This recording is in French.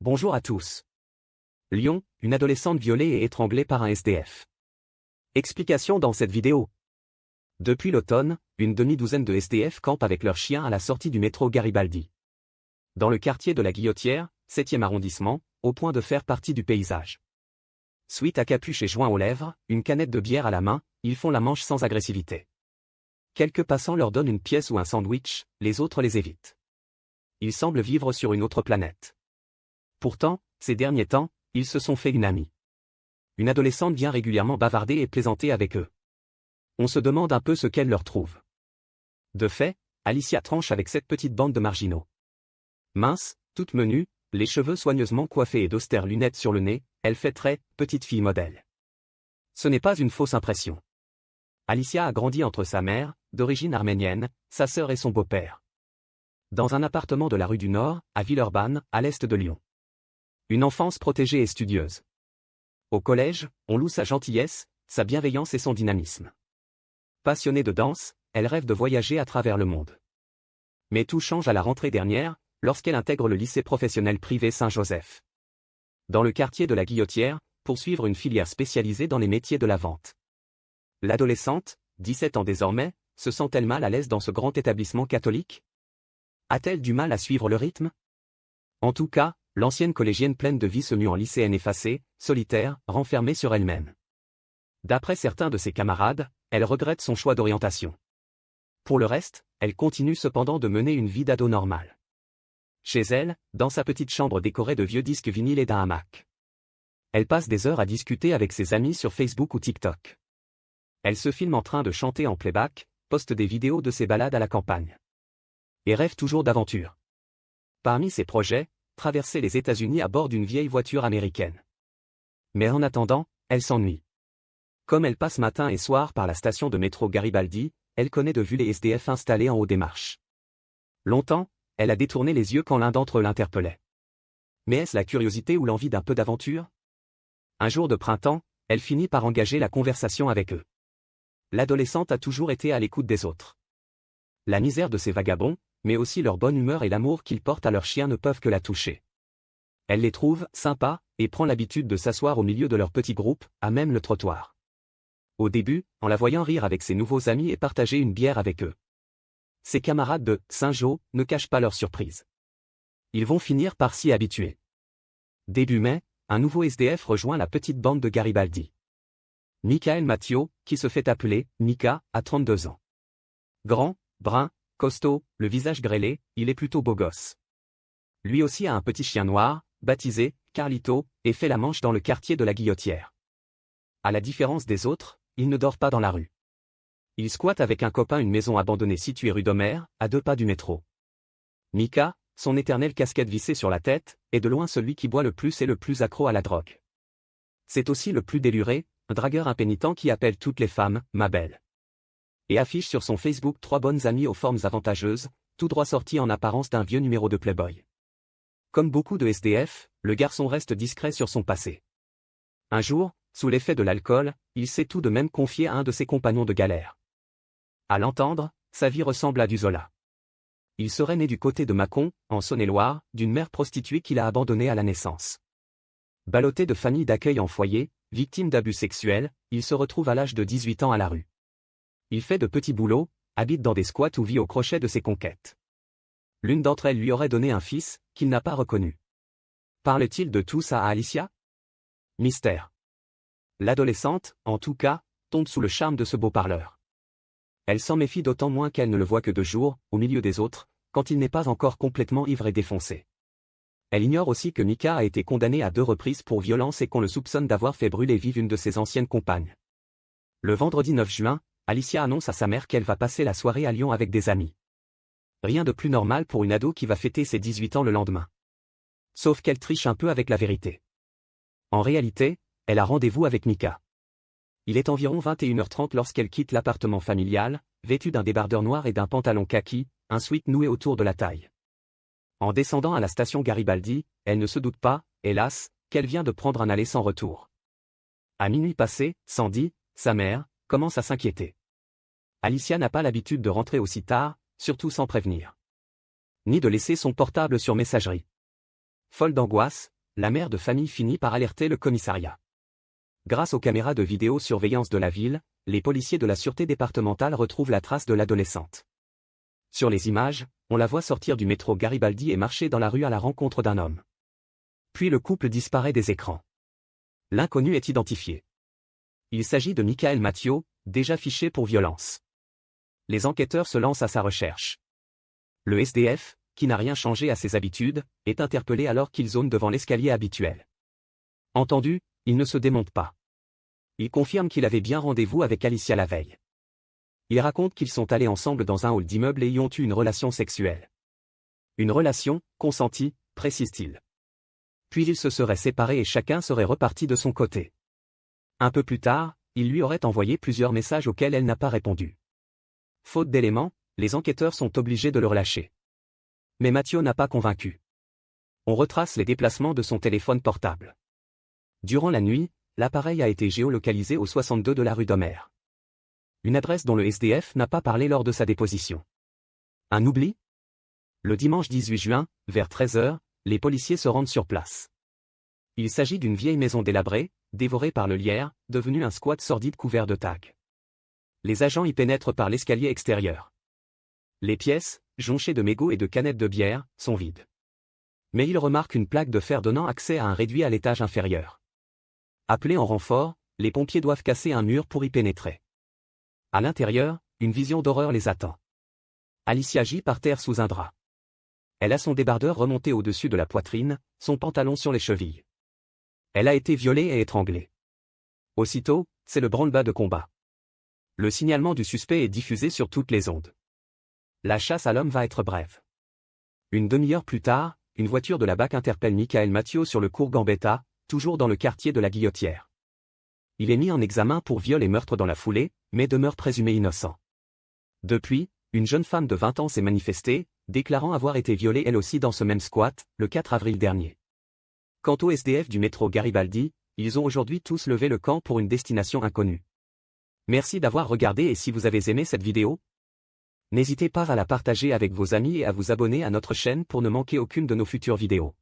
Bonjour à tous. Lyon, une adolescente violée et étranglée par un SDF. Explication dans cette vidéo. Depuis l'automne, une demi-douzaine de SDF campent avec leurs chiens à la sortie du métro Garibaldi. Dans le quartier de la Guillotière, 7e arrondissement, au point de faire partie du paysage. Suite à capuche et joint aux lèvres, une canette de bière à la main, ils font la manche sans agressivité. Quelques passants leur donnent une pièce ou un sandwich, les autres les évitent. Ils semblent vivre sur une autre planète. Pourtant, ces derniers temps, ils se sont fait une amie. Une adolescente vient régulièrement bavarder et plaisanter avec eux. On se demande un peu ce qu'elle leur trouve. De fait, Alicia tranche avec cette petite bande de marginaux. Mince, toute menue, les cheveux soigneusement coiffés et d'austères lunettes sur le nez, elle fait très « petite fille modèle ». Ce n'est pas une fausse impression. Alicia a grandi entre sa mère, d'origine arménienne, sa sœur et son beau-père. Dans un appartement de la rue du Nord, à Villeurbanne, à l'est de Lyon. Une enfance protégée et studieuse. Au collège, on loue sa gentillesse, sa bienveillance et son dynamisme. Passionnée de danse, elle rêve de voyager à travers le monde. Mais tout change à la rentrée dernière, lorsqu'elle intègre le lycée professionnel privé Saint-Joseph. Dans le quartier de la Guillotière, pour suivre une filière spécialisée dans les métiers de la vente. L'adolescente, 17 ans désormais, se sent-elle mal à l'aise dans ce grand établissement catholique? A-t-elle du mal à suivre le rythme? En tout cas, l'ancienne collégienne pleine de vie se mue en lycéenne effacée, solitaire, renfermée sur elle-même. D'après certains de ses camarades, elle regrette son choix d'orientation. Pour le reste, elle continue cependant de mener une vie d'ado normale. Chez elle, dans sa petite chambre décorée de vieux disques vinyles et d'un hamac. Elle passe des heures à discuter avec ses amis sur Facebook ou TikTok. Elle se filme en train de chanter en playback, poste des vidéos de ses balades à la campagne. Et rêve toujours d'aventure. Parmi ses projets, traverser les États-Unis à bord d'une vieille voiture américaine. Mais en attendant, elle s'ennuie. Comme elle passe matin et soir par la station de métro Garibaldi, elle connaît de vue les SDF installés en haut des marches. Longtemps, elle a détourné les yeux quand l'un d'entre eux l'interpellait. Mais est-ce la curiosité ou l'envie d'un peu d'aventure? Un jour de printemps, elle finit par engager la conversation avec eux. L'adolescente a toujours été à l'écoute des autres. La misère de ces vagabonds, mais aussi leur bonne humeur et l'amour qu'ils portent à leurs chiens ne peuvent que la toucher. Elle les trouve sympas, et prend l'habitude de s'asseoir au milieu de leur petit groupe, à même le trottoir. Au début, en la voyant rire avec ses nouveaux amis et partager une bière avec eux. Ses camarades de Saint-Jo ne cachent pas leur surprise. Ils vont finir par s'y habituer. Début mai, un nouveau SDF rejoint la petite bande de Garibaldi. Michael Mathieu, qui se fait appeler Mika, a 32 ans. Grand, brun, costaud, le visage grêlé, il est plutôt beau gosse. Lui aussi a un petit chien noir, baptisé Carlito, et fait la manche dans le quartier de la Guillotière. À la différence des autres, il ne dort pas dans la rue. Il squatte avec un copain une maison abandonnée située rue d'Homère, à 2 pas du métro. Mika, son éternelle casquette vissée sur la tête, est de loin celui qui boit le plus et le plus accro à la drogue. C'est aussi le plus déluré, un dragueur impénitent qui appelle toutes les femmes « ma belle ». Et affiche sur son Facebook 3 bonnes amies aux formes avantageuses, tout droit sorties en apparence d'un vieux numéro de Playboy. Comme beaucoup de SDF, le garçon reste discret sur son passé. Un jour, sous l'effet de l'alcool, il s'est tout de même confié à un de ses compagnons de galère. À l'entendre, sa vie ressemble à du Zola. Il serait né du côté de Mâcon, en Saône-et-Loire, d'une mère prostituée qu'il a abandonnée à la naissance. Ballotté de famille d'accueil en foyer, victime d'abus sexuels, il se retrouve à l'âge de 18 ans à la rue. Il fait de petits boulots, habite dans des squats ou vit au crochet de ses conquêtes. L'une d'entre elles lui aurait donné un fils, qu'il n'a pas reconnu. Parle-t-il de tout ça à Alicia? Mystère. L'adolescente, en tout cas, tombe sous le charme de ce beau parleur. Elle s'en méfie d'autant moins qu'elle ne le voit que de jour, au milieu des autres, quand il n'est pas encore complètement ivre et défoncé. Elle ignore aussi que Mika a été condamné à 2 reprises pour violence et qu'on le soupçonne d'avoir fait brûler vive une de ses anciennes compagnes. Le vendredi 9 juin, Alicia annonce à sa mère qu'elle va passer la soirée à Lyon avec des amis. Rien de plus normal pour une ado qui va fêter ses 18 ans le lendemain. Sauf qu'elle triche un peu avec la vérité. En réalité, elle a rendez-vous avec Mika. Il est environ 21h30 lorsqu'elle quitte l'appartement familial, vêtue d'un débardeur noir et d'un pantalon kaki, un sweat noué autour de la taille. En descendant à la station Garibaldi, elle ne se doute pas, hélas, qu'elle vient de prendre un aller sans retour. À minuit passé, Sandy, sa mère, commence à s'inquiéter. Alicia n'a pas l'habitude de rentrer aussi tard, surtout sans prévenir. Ni de laisser son portable sur messagerie. Folle d'angoisse, La mère de famille finit par alerter le commissariat. Grâce aux caméras de vidéosurveillance de la ville, les policiers de la sûreté départementale retrouvent la trace de l'adolescente. Sur les images, on la voit sortir du métro Garibaldi et marcher dans la rue à la rencontre d'un homme. Puis le couple disparaît des écrans. L'inconnu est identifié. Il s'agit de Michael Mathio, déjà fiché pour violence. Les enquêteurs se lancent à sa recherche. Le SDF, qui n'a rien changé à ses habitudes, est interpellé alors qu'il zone devant l'escalier habituel. Entendu, il ne se démonte pas. Il confirme qu'il avait bien rendez-vous avec Alicia la veille. Il raconte qu'ils sont allés ensemble dans un hall d'immeuble et y ont eu une relation sexuelle. Une relation, consentie, précise-t-il. Puis ils se seraient séparés et chacun serait reparti de son côté. Un peu plus tard, il lui aurait envoyé plusieurs messages auxquels elle n'a pas répondu. Faute d'éléments, les enquêteurs sont obligés de le relâcher. Mais Mathio n'a pas convaincu. On retrace les déplacements de son téléphone portable. Durant la nuit, l'appareil a été géolocalisé au 62 de la rue d'Homer. Une adresse dont le SDF n'a pas parlé lors de sa déposition. Un oubli ? Le dimanche 18 juin, vers 13h, les policiers se rendent sur place. Il s'agit d'une vieille maison délabrée, dévorée par le lierre, devenue un squat sordide couvert de tags. Les agents y pénètrent par l'escalier extérieur. Les pièces, jonchées de mégots et de canettes de bière, sont vides. Mais ils remarquent une plaque de fer donnant accès à un réduit à l'étage inférieur. Appelés en renfort, les pompiers doivent casser un mur pour y pénétrer. À l'intérieur, une vision d'horreur les attend. Alicia gît par terre sous un drap. Elle a son débardeur remonté au-dessus de la poitrine, son pantalon sur les chevilles. Elle a été violée et étranglée. Aussitôt, c'est le branle-bas de combat. Le signalement du suspect est diffusé sur toutes les ondes. La chasse à l'homme va être brève. Une demi-heure plus tard, une voiture de la BAC interpelle Michael Mathio sur le cours Gambetta, toujours dans le quartier de la Guillotière. Il est mis en examen pour viol et meurtre dans la foulée, mais demeure présumé innocent. Depuis, une jeune femme de 20 ans s'est manifestée, déclarant avoir été violée elle aussi dans ce même squat, le 4 avril dernier. Quant au SDF du métro Garibaldi, ils ont aujourd'hui tous levé le camp pour une destination inconnue. Merci d'avoir regardé et si vous avez aimé cette vidéo, n'hésitez pas à la partager avec vos amis et à vous abonner à notre chaîne pour ne manquer aucune de nos futures vidéos.